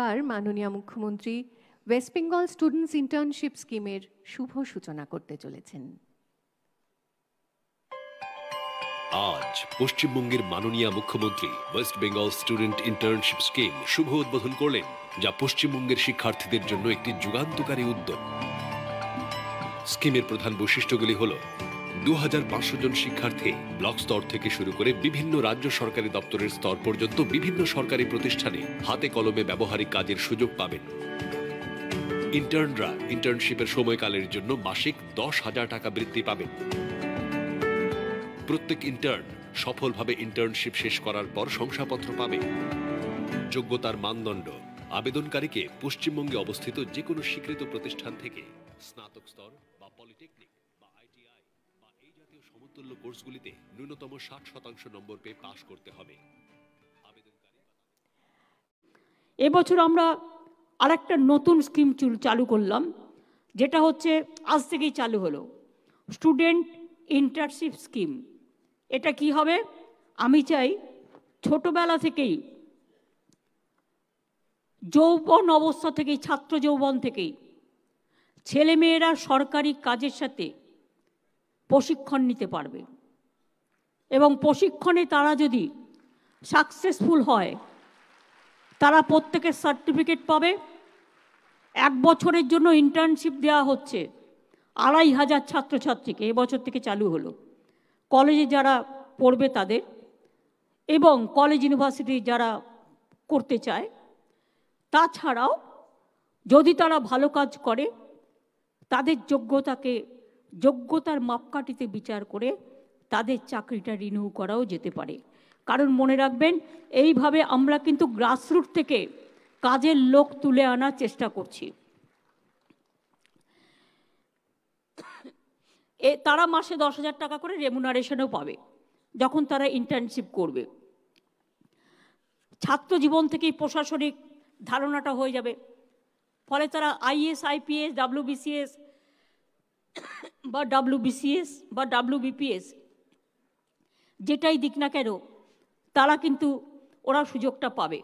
বার মাননীয় মুখ্যমন্ত্রী West Bengal students internship স্কিমের শুভ সূচনা করতে চলেছেন। আজ পশ্চিমবঙ্গের মাননীয় মুখ্যমন্ত্রী West Bengal student internship scheme শুভ উদ্বোধন করলেন, যা পশ্চিমবঙ্গের শিক্ষার্থীদের জন্য একটি যুগান্তকারী উদ্যোগ। স্কিমের প্রধান বৈশিষ্ট্যগুলি হল 2500 জন শিক্ষার্থী ব্লক স্তর থেকে শুরু করে বিভিন্ন রাজ্য সরকারি দপ্তরের স্তর পর্যন্ত বিভিন্ন সরকারি প্রতিষ্ঠানে হাতে কলমে ব্যবহারিক কাজের সুযোগ পাবেন। ইন্টার্নরা ইন্টার্নশিপের সময়কালের জন্য মাসিক 10,000 টাকা বৃত্তি পাবেন। প্রত্যেক ইন্টার্ন সফলভাবে ইন্টার্নশিপ শেষ করার পর শংসাপত্র পাবে। যোগ্যতার মানদণ্ড: আবেদনকারীকে পশ্চিমবঙ্গে অবস্থিত যে কোনো স্বীকৃত প্রতিষ্ঠান থেকে স্নাতক স্তর বা পলিটেকনিক বা ITI বা এই জাতীয় সমতুল্য কোর্সগুলিতে ন্যূনতম 60% নম্বর পেয়ে পাশ করতে হবে। এবছর আমরা আরেকটা নতুন স্কিম চালু করলাম, যেটা হচ্ছে আজ থেকেই চালু হলো, স্টুডেন্ট ইন্টার্নশিপ স্কিম। এটা কি হবে? আমি চাই ছোটবেলা থেকেই, যৌবন অবস্থা থেকেই, ছাত্র যৌবন থেকেই ছেলেমেয়েরা সরকারি কাজের সাথে প্রশিক্ষণ নিতে পারবে এবং প্রশিক্ষণে তারা যদি সাকসেসফুল হয় তারা প্রত্যেকের সার্টিফিকেট পাবে। 1 বছরের জন্য ইন্টার্নশিপ দেওয়া হচ্ছে 2500 ছাত্রছাত্রীকে, এবছর থেকে চালু হলো। কলেজে যারা পড়বে তাদের এবং কলেজ ইউনিভার্সিটি যারা করতে চায়, তাছাড়াও যদি তারা ভালো কাজ করে তাদের যোগ্যতার মাপকাঠিতে বিচার করে তাদের চাকরিটা রিনিউ করাও যেতে পারে। কারণ মনে রাখবেন, এইভাবে আমরা কিন্তু গ্রাসরুট থেকে কাজের লোক তুলে আনার চেষ্টা করছি। তারা মাসে 10,000 টাকা করে রেমুনারেশনও পাবে যখন তারা ইন্টার্নশিপ করবে। ছাত্র জীবন থেকেই প্রশাসনিক ধারণাটা হয়ে যাবে, ফলে তারা IAS, IPS, WBCS বা WBCS বা WBPS যেটাই দিক না কেন, তারা কিন্তু ওরা সুযোগটা পাবে।